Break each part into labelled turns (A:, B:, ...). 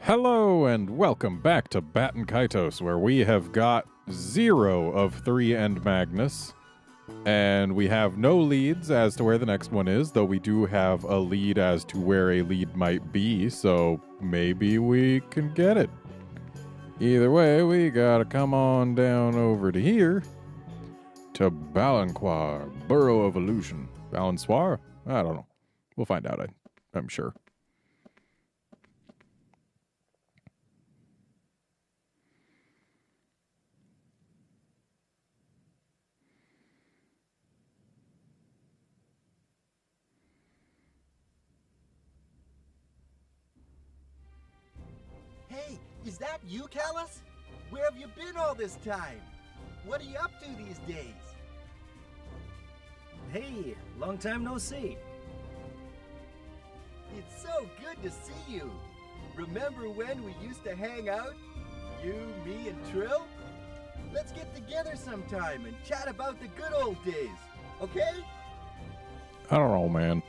A: Hello and welcome back to Baten Kaitos, where we have got 0 of 3 and Magnus, and we have no leads as to where the next one is, though we do have a lead as to where a lead might be, so maybe we can get it. Either way, we gotta come on down over to here, to Balanquar, Burrow of Illusion. Balansoir? I don't know. We'll find out, I'm sure.
B: Hey, is that you, Callus? Where have you been all this time? What are you up to these days?
C: Hey, long time no see.
B: It's so good to see you. Remember when we used to hang out? You, me, and Trill? Let's get together sometime and chat about the good old days, okay?
A: I don't know, man.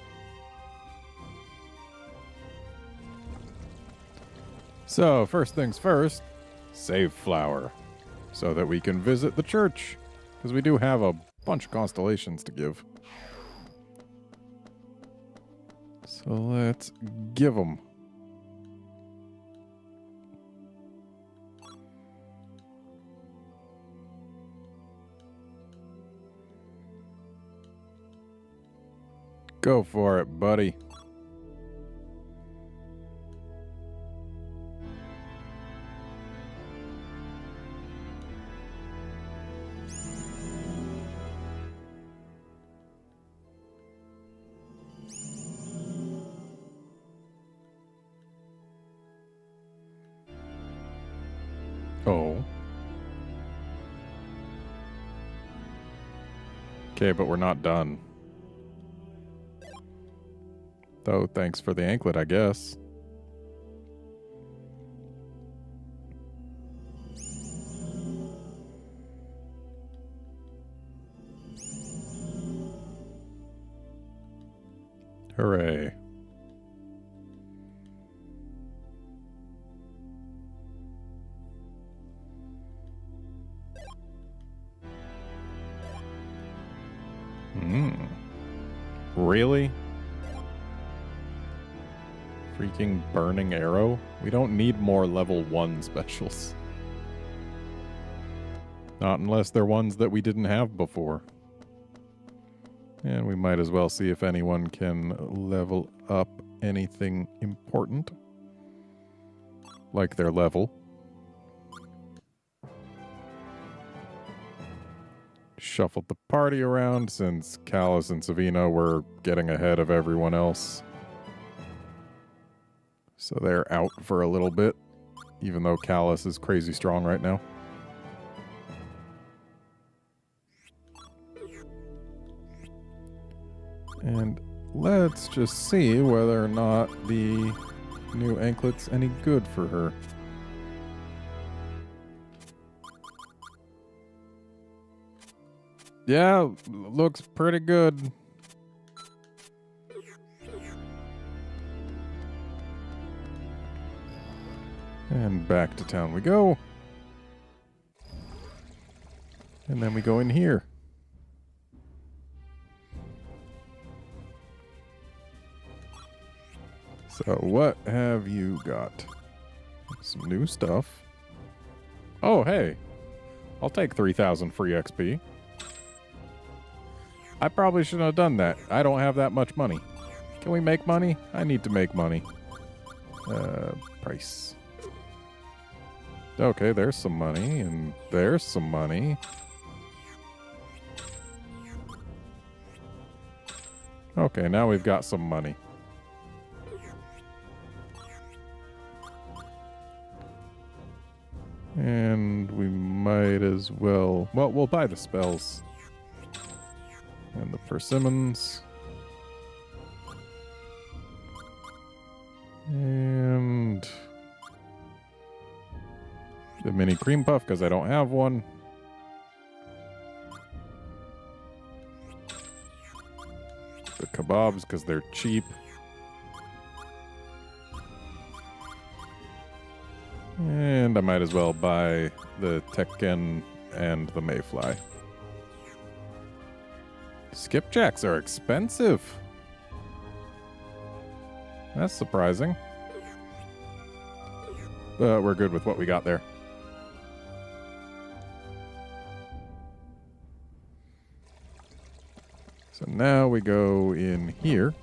A: So, first things first, save flower, so that we can visit the church, because we do have a bunch of constellations to give. So let's give them. Go for it, buddy. Oh. Okay, but we're not done. Though, thanks for the anklet, I guess. Hooray. Really? Freaking burning arrow? We don't need more level 1 specials. Not unless they're ones that we didn't have before. And we might as well see if anyone can level up anything important. Like their level. Shuffled the party around since Callus and Savina were getting ahead of everyone else. So they're out for a little bit, even though Callus is crazy strong right now. And let's just see whether or not the new anklet's any good for her. Yeah, looks pretty good. And back to town we go. And then we go in here. So what have you got? Some new stuff. Oh, hey. I'll take 3,000 free XP. I probably shouldn't have done that. I don't have that much money. Can we make money? I need to make money. Price. Okay, there's some money, and there's some money. Okay, now we've got some money. And we might as well... Well, we'll buy the spells. And the persimmons. And... the mini cream puff, because I don't have one. The kebabs, because they're cheap. And I might as well buy the Tekken and the Mayfly. Skipjacks are expensive. That's surprising. But we're good with what we got there. So now we go in here.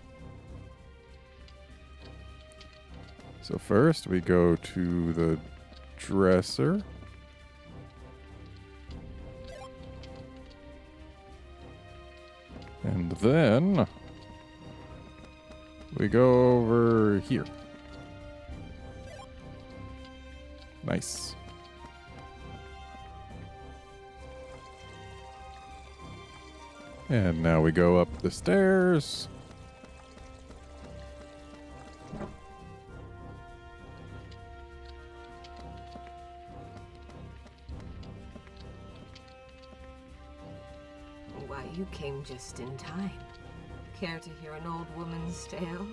A: So first we go to the dresser. And then we go over here. Nice. And now we go up the stairs.
D: Why, you came just in time. Care to hear an old woman's tale?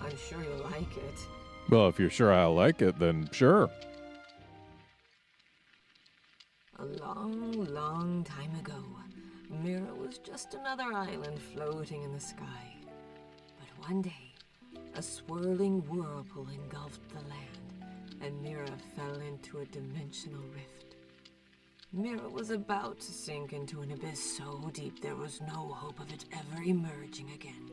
D: I'm sure you'll like it.
A: Well, if you're sure I'll like it, then sure.
D: A long, long time ago, Mira was just another island floating in the sky. But one day, a swirling whirlpool engulfed the land, and Mira fell into a dimensional rift. Mira was about to sink into an abyss so deep there was no hope of it ever emerging again.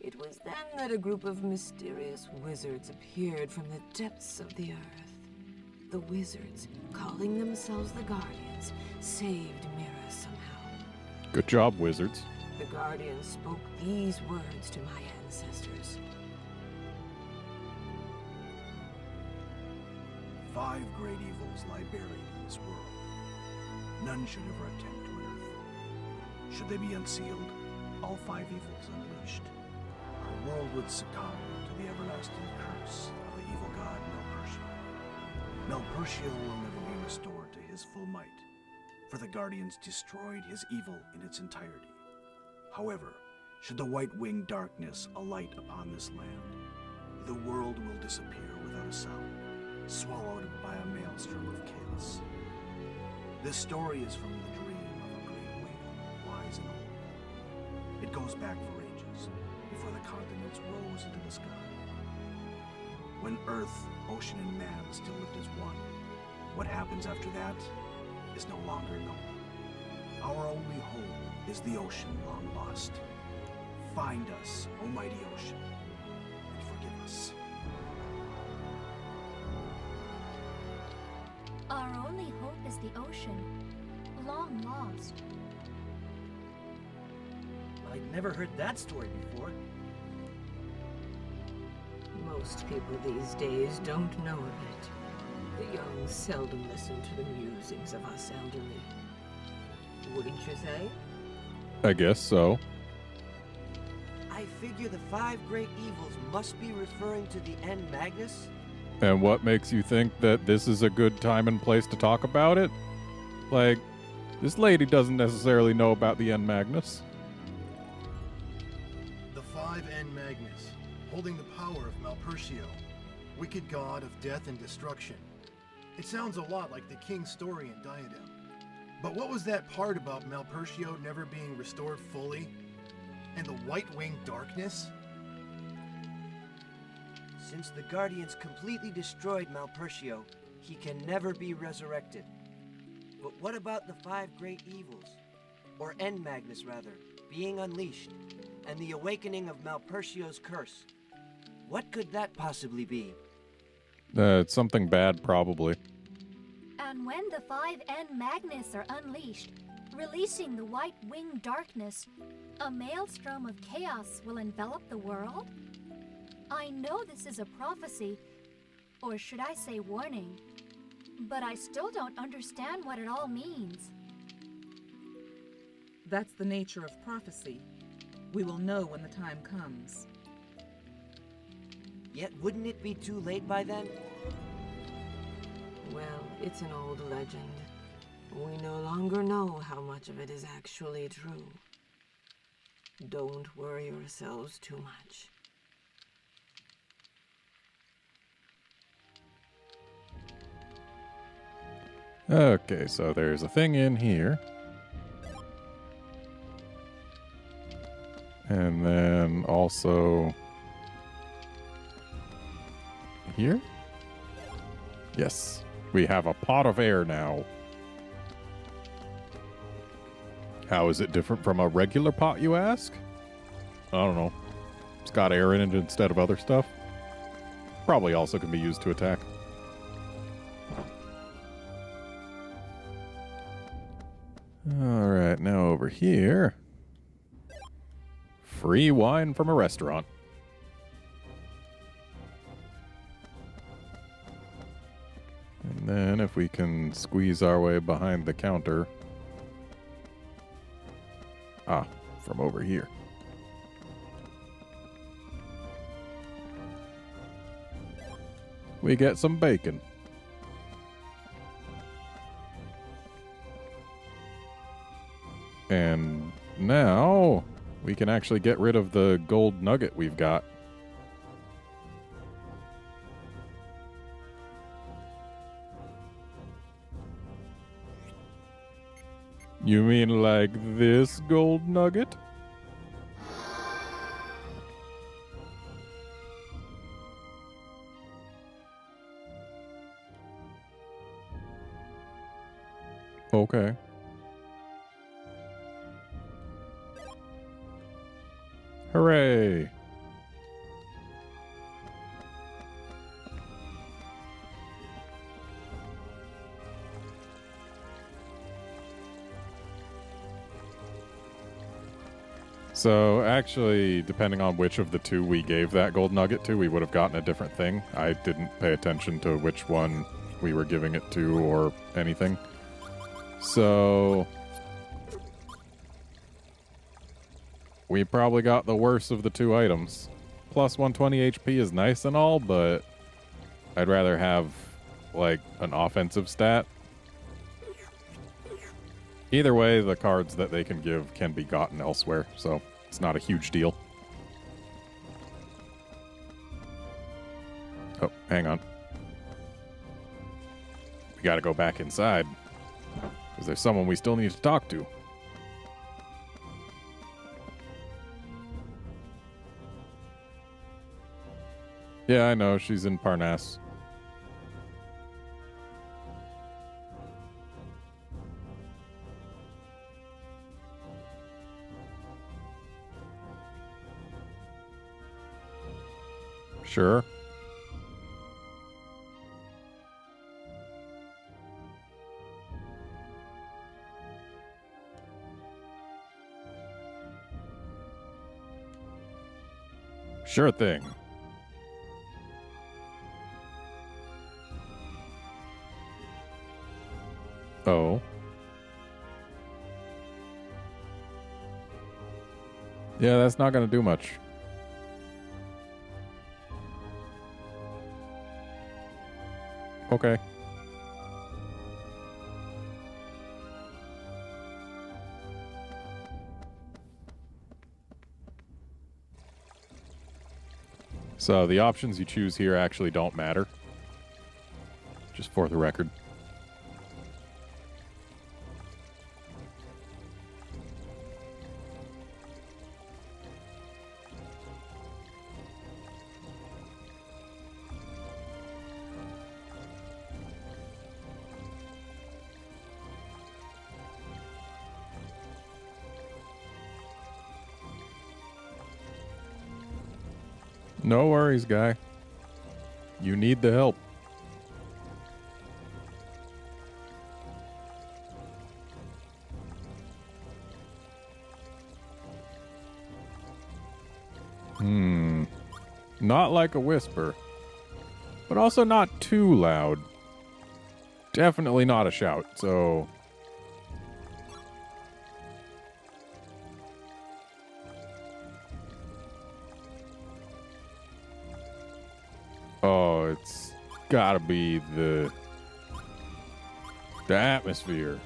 D: It was then that a group of mysterious wizards appeared from the depths of the earth. The wizards, calling themselves the Guardians, saved Mira somehow.
A: Good job, wizards.
D: The Guardians spoke these words to my ancestors.
E: 5 great evils lie buried in this world. None should ever attempt to unearth. Should they be unsealed, all 5 evils unleashed, our world would succumb to the everlasting curse of the evil god Melpercio. Melpercio will never be restored to his full might, for the Guardians destroyed his evil in its entirety. However, should the white-winged darkness alight upon this land, the world will disappear without a sound, swallowed by a maelstrom of chaos. This story is from the dream of a great whale, wise and old. It goes back for ages, before the continents rose into the sky. When Earth, ocean, and man still lived as one, what happens after that is no longer known. Our only hope is the ocean long lost. Find us, O mighty ocean, and forgive us.
F: Our only hope is the ocean, long lost.
C: I'd never heard that story before.
D: Most people these days don't know of it. The young seldom listen to the musings of us elderly. Wouldn't you say?
A: I guess so.
B: I figure the 5 great evils must be referring to the End Magnus.
A: And what makes you think that this is a good time and place to talk about it? Like, this lady doesn't necessarily know about the End Magnus.
G: The 5 End Magnus, holding the power of Melpercio, wicked god of death and destruction. It sounds a lot like the king's story in Diadem. But what was that part about Melpercio never being restored fully? And the white-winged darkness?
B: Since the Guardians completely destroyed Melpercio, he can never be resurrected. But what about the 5 great evils? Or End Magnus, rather, being unleashed, and the awakening of Melpercio's curse? What could that possibly be?
A: It's something bad, probably.
F: And when the 5 End Magnus are unleashed, releasing the white-winged darkness, a maelstrom of chaos will envelop the world? I know this is a prophecy, or should I say warning, but I still don't understand what it all means.
H: That's the nature of prophecy. We will know when the time comes.
B: Yet wouldn't it be too late by then?
D: Well, it's an old legend. We no longer know how much of it is actually true. Don't worry yourselves too much.
A: Okay, so there's a thing in here. And then also here? Yes, we have a pot of air now. How is it different from a regular pot, you ask? I don't know. It's got air in it instead of other stuff. Probably also can be used to attack. Alright, now over here. Free wine from a restaurant. And then if we can squeeze our way behind the counter. Ah, from over here. We get some bacon. And now we can actually get rid of the gold nugget we've got. You mean like this gold nugget? Okay. Hooray! So, actually, depending on which of the two we gave that gold nugget to, we would have gotten a different thing. I didn't pay attention to which one we were giving it to or anything. So we probably got the worst of the two items. Plus 120 HP is nice and all, but I'd rather have, like, an offensive stat. Either way, the cards that they can give can be gotten elsewhere, so it's not a huge deal. Oh, hang on. We gotta go back inside. Because there's someone we still need to talk to. Yeah, I know. She's in Parnasse. Sure. Sure thing. Oh. Yeah, that's not going to do much. Okay. So the options you choose here actually don't matter. Just for the record. No worries, guy. You need the help. Not like a whisper, but also not too loud. Definitely not a shout, so... Oh, it's gotta be the atmosphere.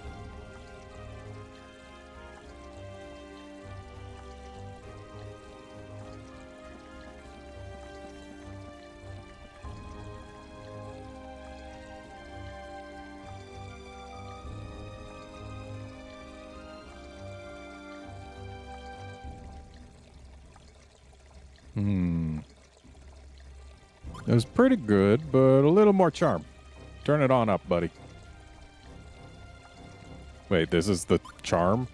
A: It was pretty good, but a little more charm. Turn it on up, buddy. Wait, this is the charm?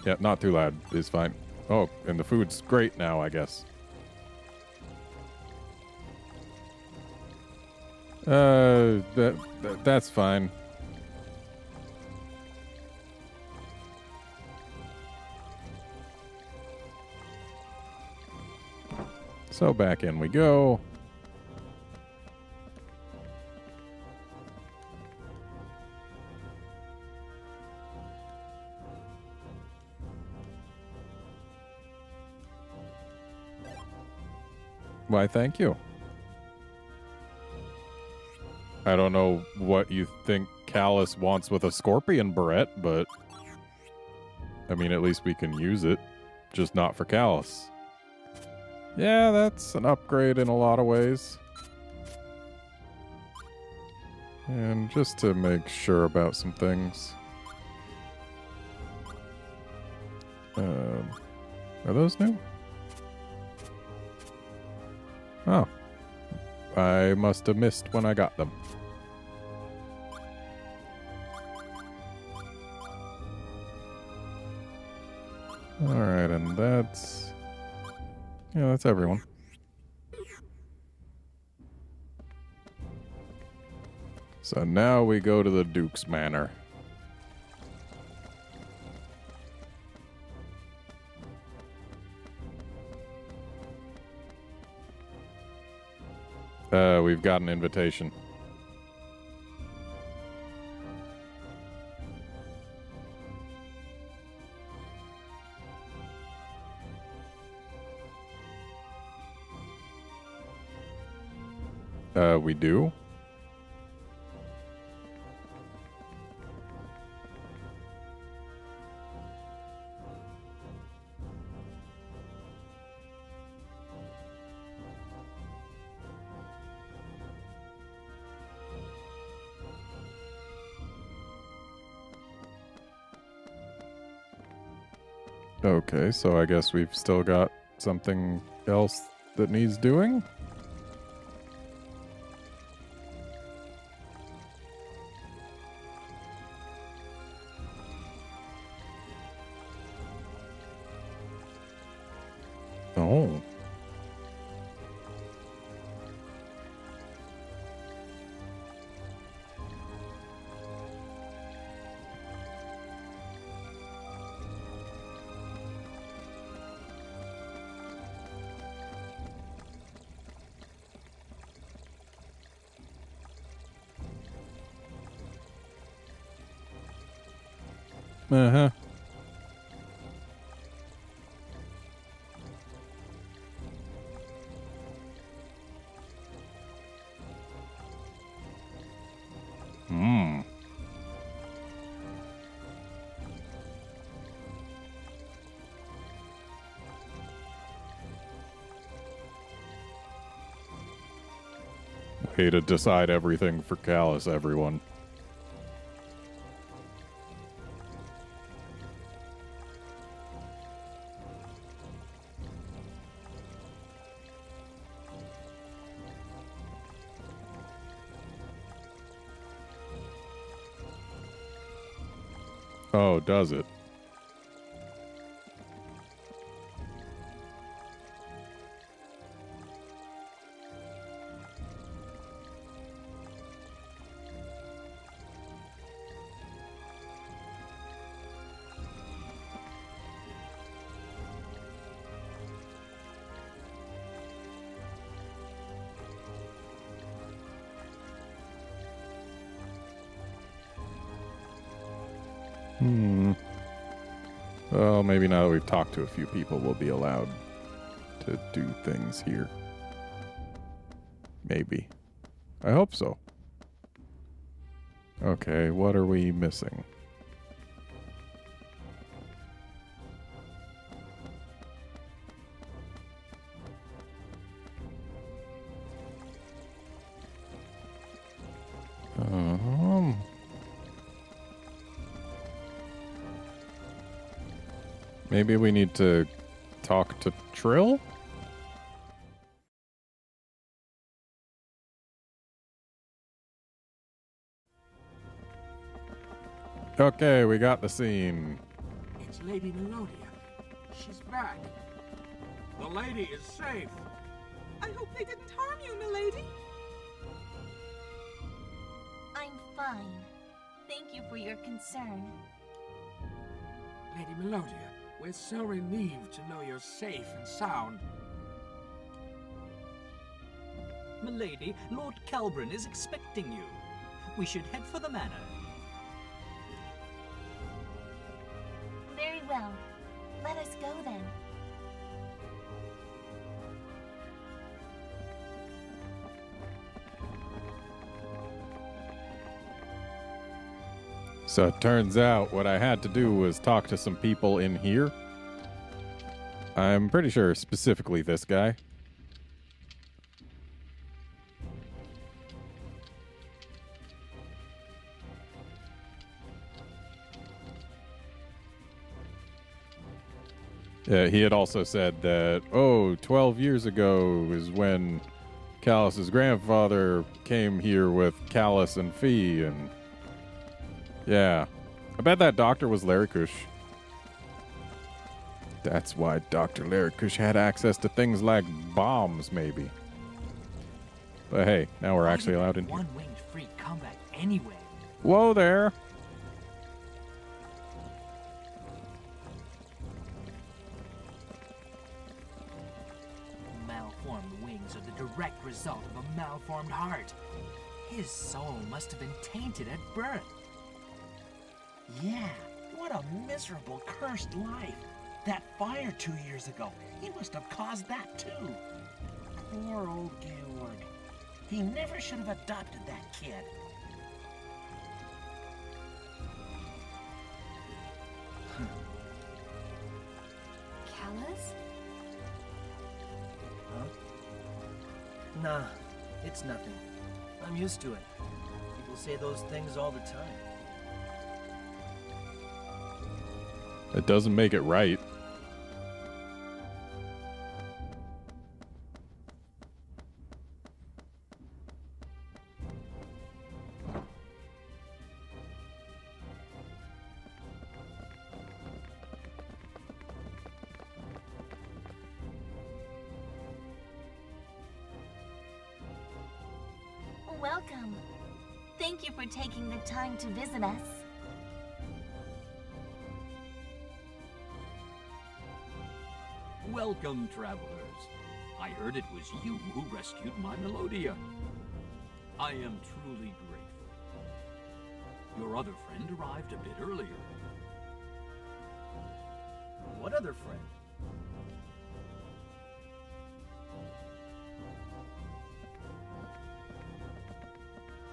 A: Yeah, not too loud is fine. Oh, and the food's great now, I guess. That's fine. So back in we go. Why, thank you. I don't know what you think Callus wants with a scorpion barrette, but I mean, at least we can use it, just not for Callus. Yeah, that's an upgrade in a lot of ways. And just to make sure about some things. Are those new? Oh. I must have missed when I got them. Alright, and that's... yeah, that's everyone. So now we go to the Duke's Manor. We've got an invitation. We do? Okay, so I guess we've still got something else that needs doing? Oh. Uh-huh. Hmm. Way to decide everything for Callus, everyone. Oh, does it? Well, maybe now that we've talked to a few people, we'll be allowed to do things here. Maybe. I hope so. Okay, what are we missing? Maybe we need to talk to Trill? Okay, we got the scene.
I: It's Lady Melodia. She's back. The lady is safe.
H: I hope they didn't harm you, milady.
J: I'm fine. Thank you for your concern.
I: Lady Melodia, we're so relieved to know you're safe and sound.
C: Milady, Lord Calbrin is expecting you. We should head for the manor.
J: Very well. Let us go then.
A: So it turns out what I had to do was talk to some people in here. I'm pretty sure specifically this guy. He had also said that, 12 years ago is when Callus's grandfather came here with Callus and Fee, and yeah. I bet that doctor was Larikush. That's why Dr. Larikush had access to things like bombs, maybe. But hey, now we're actually allowed in here.
C: One-winged free combat anyway.
A: Whoa there!
C: Malformed wings are the direct result of a malformed heart. His soul must have been tainted at birth. Yeah, what a miserable, cursed life. That fire 2 years ago, he must have caused that too. Poor old Georg. He never should have adopted that kid.
F: Callus?
C: Huh? Nah, it's nothing. I'm used to it. People say those things all the time.
A: It doesn't make it right.
J: Welcome. Thank you for taking the time to visit us.
I: Welcome, travelers. I heard it was you who rescued my Melodia. I am truly grateful. Your other friend arrived a bit earlier.
C: What other friend?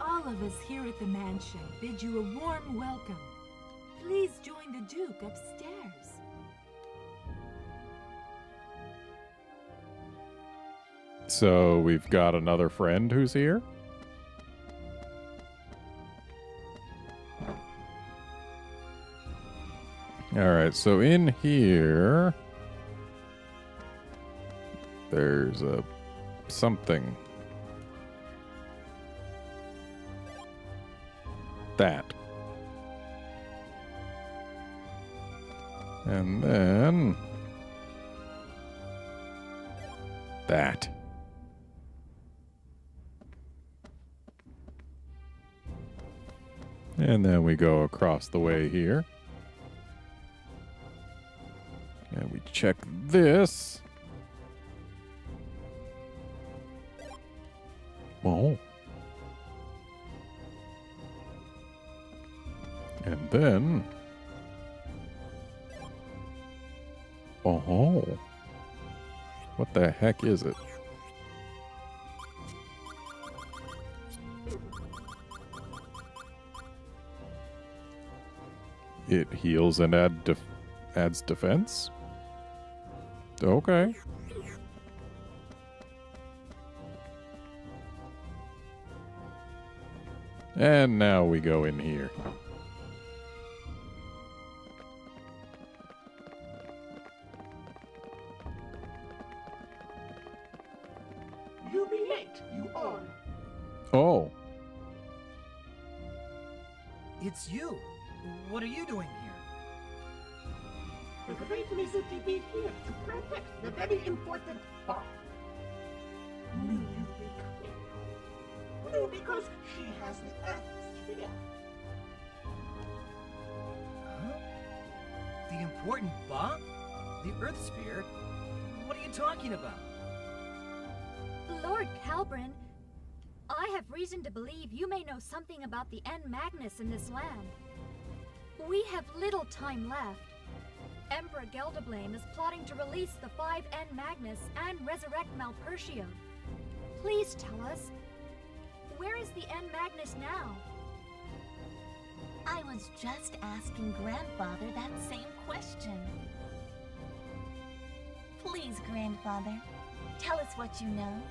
K: All of us here at the mansion bid you a warm welcome. Please join the Duke upstairs.
A: So we've got another friend who's here? Alright, so in here there's a something. That. And then that. And then we go across the way here. And we check this. Oh. And then... Oh. What the heck is it? It heals and adds defense? Okay. And now we go in here.
I: You be late, you all.
A: Oh.
C: It's you.
L: What are you doing here?
C: The great Mizuki be here to protect the very important part. Will you be coming? No, because she has the Earth sphere.
L: Huh? The important bomb? The Earth sphere? What are you talking about?
F: Lord Calbrin, I have reason to believe you may know something about the N Magnus in this land. We have little time left. Emperor Gelderblame is plotting to release the 5N Magnus and resurrect Malpertio. Please tell us, where is the N Magnus now?
J: I was just asking Grandfather that same question. Please, Grandfather, tell us what you know.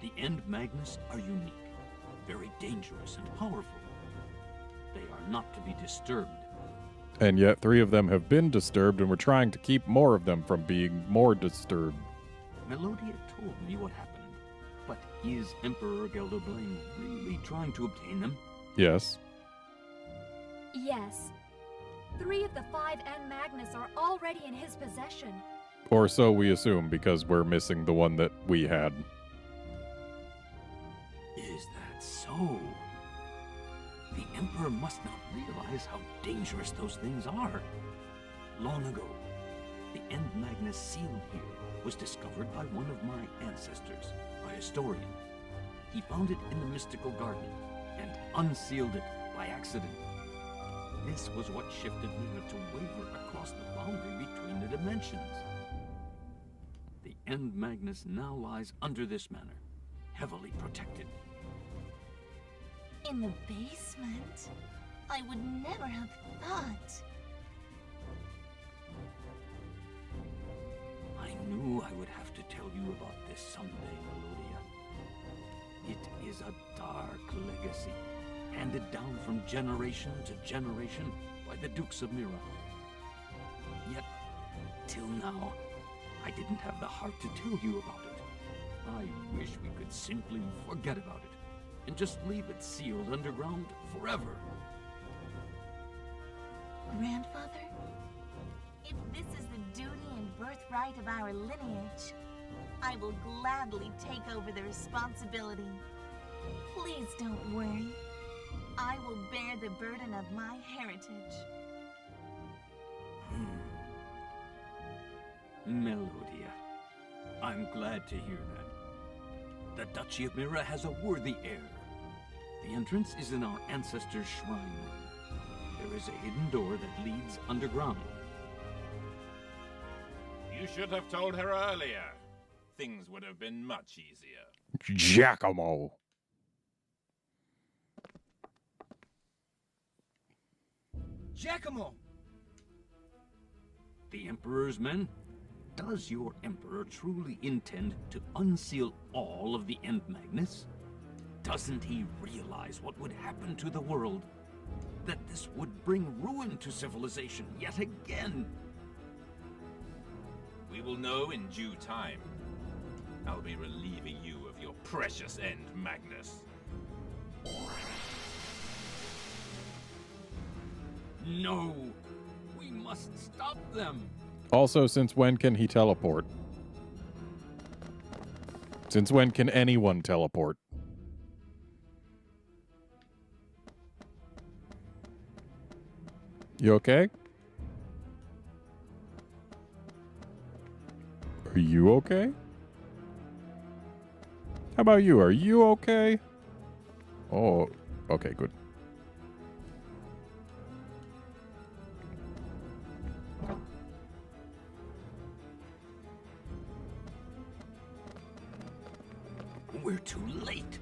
I: The End Magnus are unique, very dangerous and powerful. They are not to be disturbed.
A: And yet 3 of them have been disturbed, and we're trying to keep more of them from being more disturbed.
I: Melodia told me what happened, but is Emperor Gelderblame really trying to obtain them?
A: Yes.
F: Yes. 3 of the 5N Magnus are already in his possession.
A: Or so we assume, because we're missing the one that we had.
I: Is that so? The Emperor must not realize how dangerous those things are. Long ago, the End Magnus seal here was discovered by one of my ancestors, a historian. He found it in the mystical garden and unsealed it by accident. This was what shifted Mira to waver across the boundary between the dimensions. The End Magnus now lies under this manor, heavily protected.
J: In the basement? I would never have thought.
I: I knew I would have to tell you about this someday, Melodia. It is a dark legacy, handed down from generation to generation by the Dukes of Mira. Yet, till now, I didn't have the heart to tell you about it. I wish we could simply forget about it and just leave it sealed underground forever.
J: Grandfather, if this is the duty and birthright of our lineage, I will gladly take over the responsibility. Please don't worry. I will bear the burden of my heritage.
I: Melodia, I'm glad to hear that. The Duchy of Mira has a worthy heir. The entrance is in our ancestors' shrine room. There is a hidden door that leads underground.
M: You should have told her earlier. Things would have been much easier.
A: Giacomo.
L: Giacomo!
I: The Emperor's men? Does your Emperor truly intend to unseal all of the End Magnus? Doesn't he realize what would happen to the world? That this would bring ruin to civilization yet again?
M: We will know in due time. I'll be relieving you of your precious End Magnus.
I: No! We must stop them!
A: Also, since when can he teleport? Since when can anyone teleport? You okay? Are you okay? How about you? Are you okay? Oh, okay, good.
I: We're too late.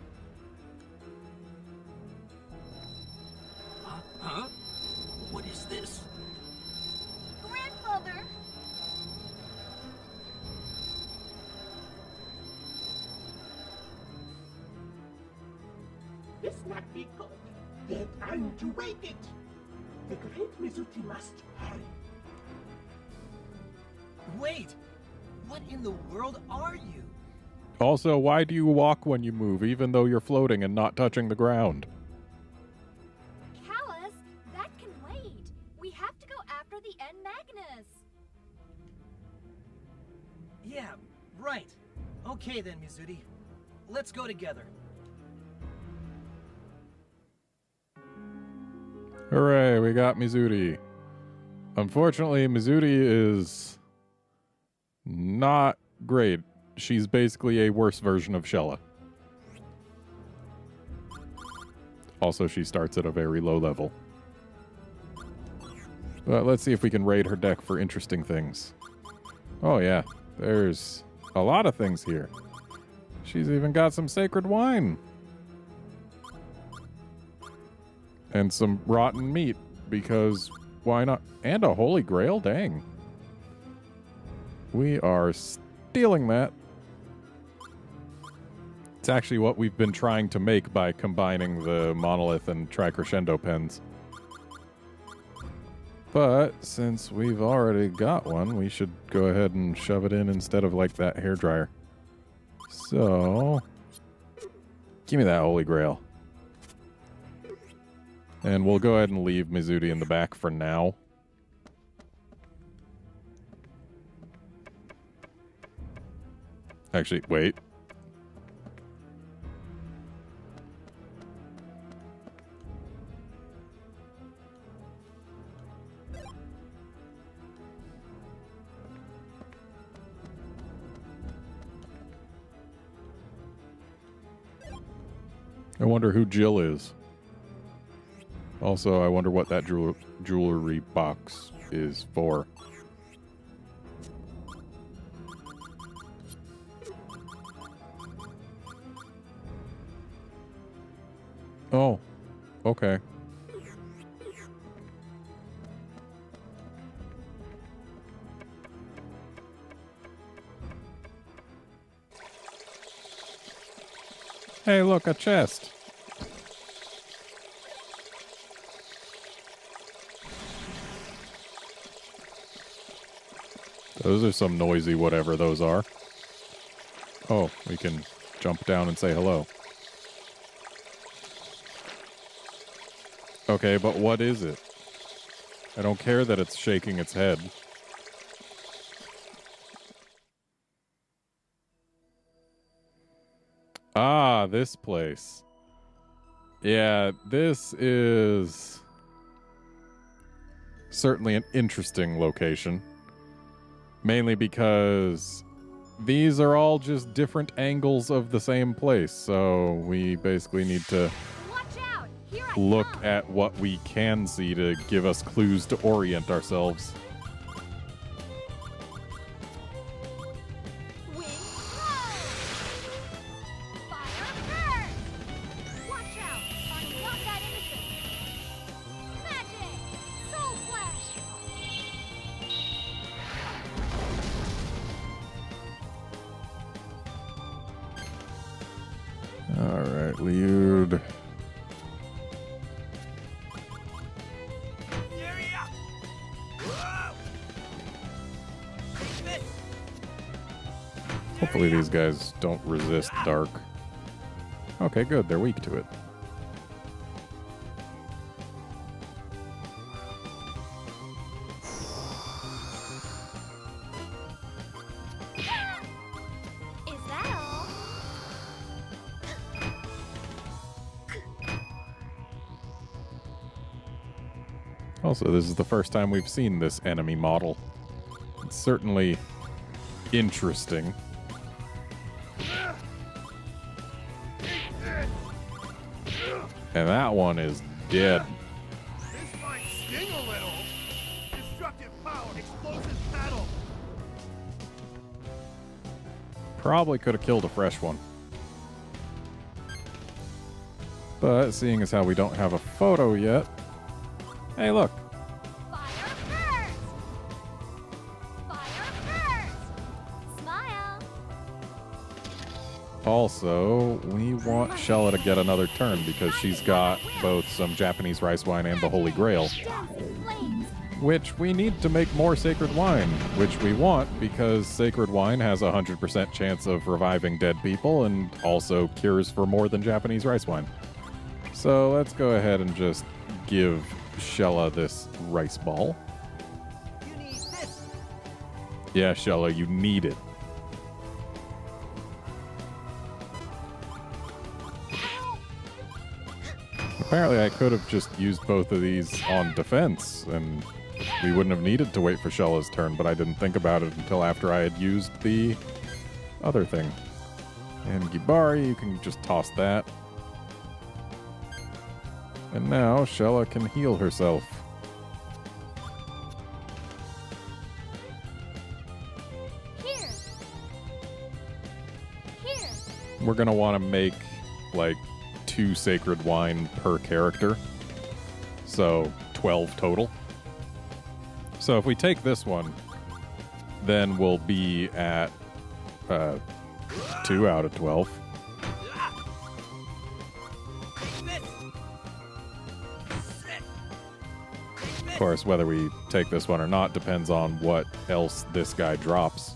I: Huh? What is this?
J: Grandfather!
C: This not be good. They're trying to wake it. The great Mizuki must hurry.
L: Wait! What in the world are you?
A: Also, why do you walk when you move, even though you're floating and not touching the ground?
F: Callus, that can wait. We have to go after the N Magnus.
L: Yeah, right. Okay then, Mizuti. Let's go together.
A: Hooray, we got Mizuti. Unfortunately, Mizuti is not great. She's basically a worse version of Shella. Also, she starts at a very low level. But let's see if we can raid her deck for interesting things. Oh yeah, there's a lot of things here. She's even got some sacred wine. And some rotten meat, because why not? And a holy grail, dang. We are stealing that. It's actually what we've been trying to make by combining the monolith and tricrescendo pens. But since we've already got one, we should go ahead and shove it in instead of like that hairdryer. So, give me that holy grail. And we'll go ahead and leave Mizuti in the back for now. Actually, wait. I wonder who Jill is. Also, I wonder what that jewelry box is for. Oh, okay. Hey, look, a chest. Those are some noisy whatever those are. Oh, we can jump down and say hello. Okay, but what is it? I don't care that it's shaking its head. Ah, this place. Yeah, this is certainly an interesting location. Mainly because these are all just different angles of the same place. So we basically need to look at what we can see to give us clues to orient ourselves. Alright, Liud. Hopefully these guys don't resist dark. Okay, good. They're weak to it.
F: Is that all?
A: Also, this is the first time we've seen this enemy model. It's certainly interesting. And that one is dead.
G: This might sting a little. Destructive power, explosive battle.
A: Probably could have killed a fresh one. But seeing as how we don't have a photo yet. Hey, look.
F: Fire first! Fire first! Smile!
A: Also, we want Shella to get another turn because she's got both some Japanese rice wine and the Holy Grail.
F: Dancing flames!
A: which we need to make more sacred wine, which we want because sacred wine has a 100% chance of reviving dead people and also cures for more than Japanese rice wine. So let's go ahead and just give Shella this rice ball.
L: You need this.
A: Yeah, Shella, you need it. Apparently I could have just used both of these on defense, and we wouldn't have needed to wait for Shella's turn, but I didn't think about it until after I had used the other thing. And Gibari, you can just toss that. And now Shella can heal herself.
F: Here. Here.
A: We're going to want to make, like, 2 sacred wine per character. So 12 total. So if we take this one, then we'll be at 2 out of 12. Of course, whether we take this one or not depends on what else this guy drops.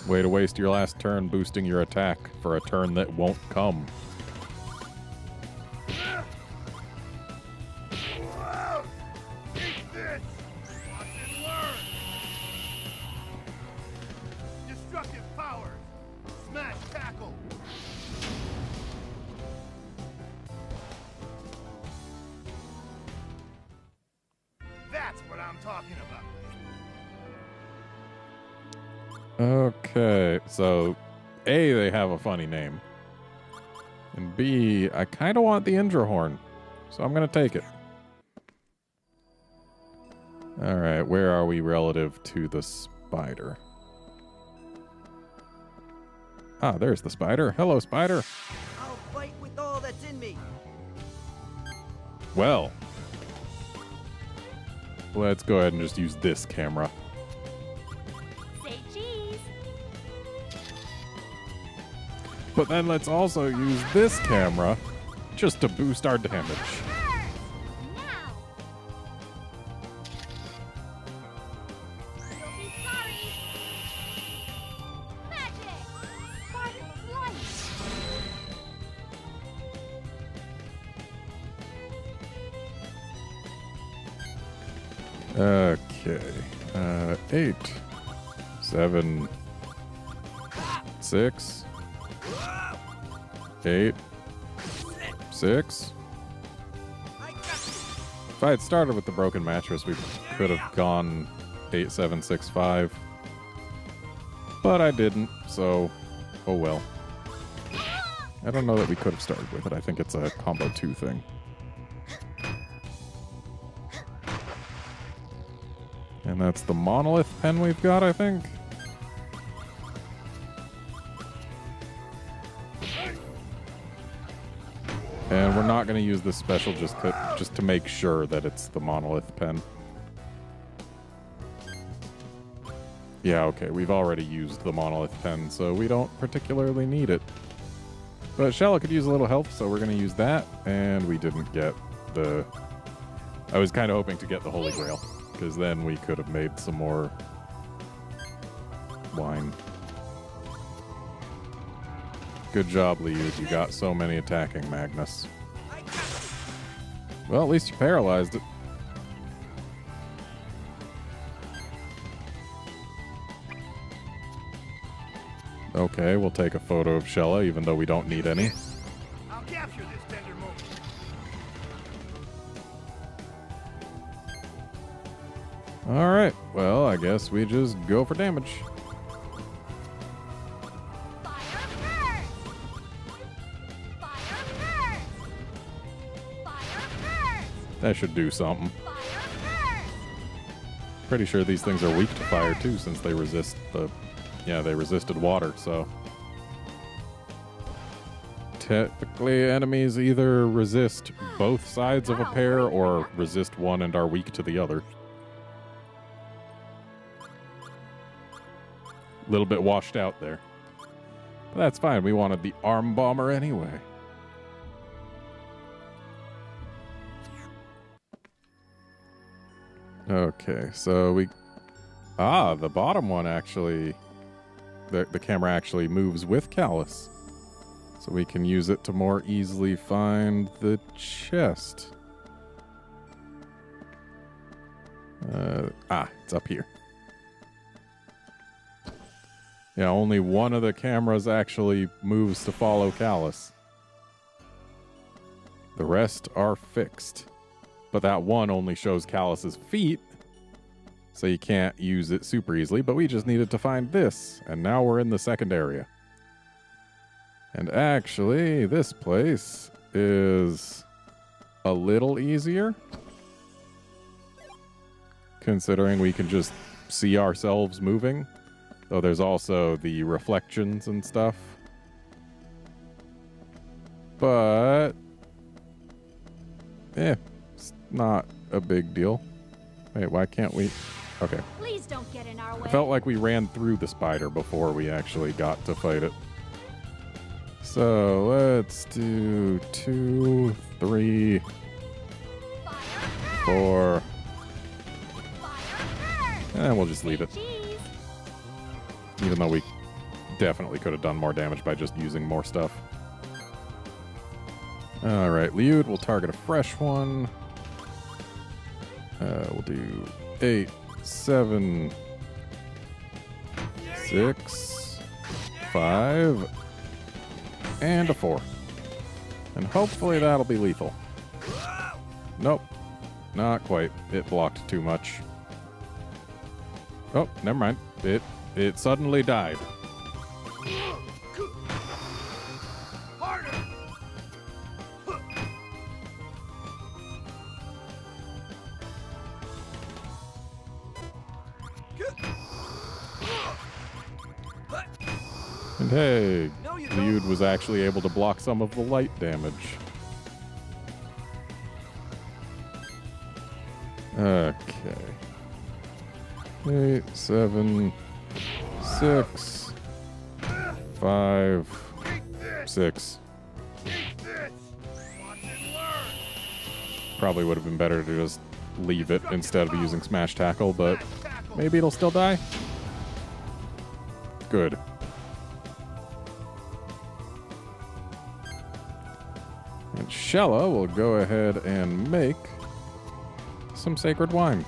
A: Way to waste your last turn boosting your attack for a turn that won't come.
G: Destructive powers. Smash tackle. That's what I'm talking about.
A: Okay, so A, they have a funny name. And B, I kind of want the Indra Horn, so I'm going to take it. All right, where are we relative to the spider? Ah, there's the spider. Hello, spider.
L: I'll fight with all that's in me.
A: Well, let's go ahead and just use this camera.
F: Say cheese.
A: But then let's also use this camera just to boost our damage.
F: Now. You'll be sorry. Magic. Sparkle of light.
A: Okay. 8, 7, 6, 8, 6. If I had started with the broken mattress, we could have gone 8, 7, 6, 5. But I didn't, so oh well. I don't know that we could have started with it. I think it's a combo 2 thing. And that's the monolith pen we've got, I think. And we're not going to use this special just to make sure that it's the monolith pen. Yeah, okay, we've already used the monolith pen, so we don't particularly need it. But Shella could use a little help, so we're going to use that. And we didn't get the... I was kind of hoping to get the Holy Grail, because then we could have made some more wine. Good job, Liu. You got so many attacking, Magnus. Well, at least you paralyzed it. Okay, we'll take a photo of Shella, even though we don't need any.
G: I'll capture this tender moment.
A: Alright, well, I guess we just go for damage. That should do something. Pretty sure these things are weak to fire too, since they resist the... Yeah, they resisted water, so... Technically, enemies either resist both sides of a pair or resist one and are weak to the other. A little bit washed out there. But that's fine, we wanted the arm bomber anyway. Okay, so we... Ah, the bottom one actually... The camera actually moves with Callus. So we can use it to more easily find the chest. It's up here. Yeah, only one of the cameras actually moves to follow Callus. The rest are fixed. But that one only shows Callus's feet, so you can't use it super easily. But we just needed to find this, and now we're in the second area. And actually, this place is a little easier, considering we can just see ourselves moving. Though there's also the reflections and stuff. But, it's not a big deal. Wait, why can't we? Okay.
F: Please don't get in our way.
A: I felt like we ran through the spider before we actually got to fight it. So let's do 2, 3, 4. And we'll just leave it. Even though we definitely could have done more damage by just using more stuff. Alright, Liud will target a fresh one. We'll do 8, 7, 6, 5, and a 4. And hopefully that'll be lethal. Nope, not quite. It blocked too much. Oh, never mind. It suddenly died. And hey, Liud was actually able to block some of the light damage. Okay. 8, 7, 6, 5, 6. Probably would have been better to just leave it instead of using Smash Tackle, but maybe it'll still die? Good. And Shella will go ahead and make some sacred wine.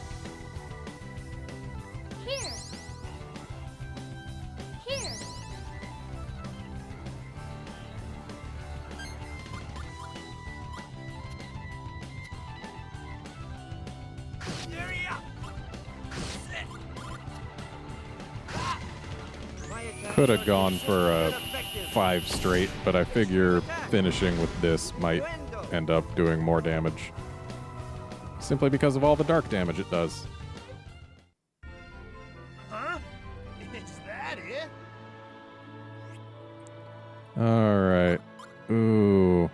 A: Could have gone for a 5 straight, but I figure finishing with this might end up doing more damage. Simply because of all the dark damage it does.
B: Huh? Is that it?
A: Alright. Ooh.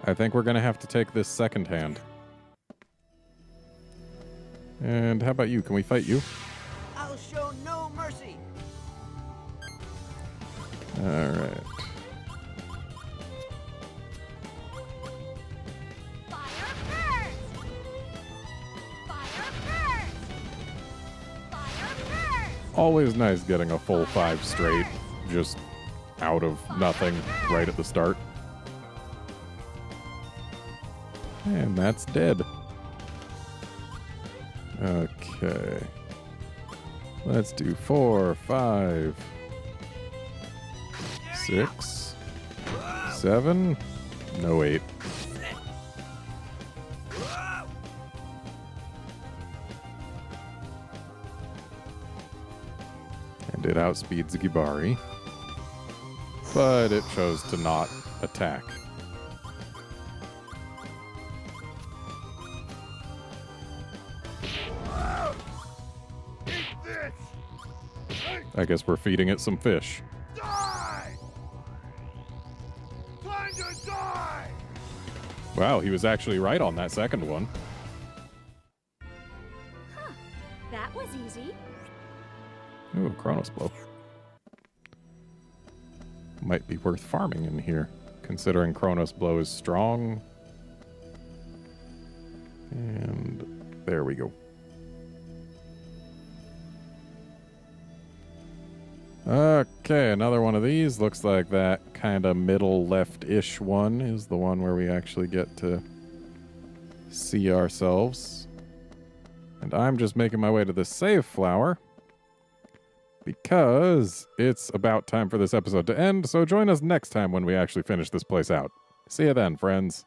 A: I think we're gonna have to take this second hand. And how about you? Can we fight you?
B: I'll show no mercy.
A: Alright. Always nice getting a full 5 straight, just out of nothing right at the start. And that's dead. Okay. Let's do 4, 5, 6, 7, no 8. And it outspeeds Gibari, but it chose to not attack. I guess we're feeding it some fish.
B: Die! Time to die!
A: Wow, he was actually right on that second one.
F: Huh. That was easy.
A: Ooh, Chronos Blow. Might be worth farming in here, considering Chronos Blow is strong. And there we go. Okay, another one of these. Looks like that kind of middle left-ish one is the one where we actually get to see ourselves. And I'm just making my way to the save flower because it's about time for this episode to end, so join us next time when we actually finish this place out. See you then, friends.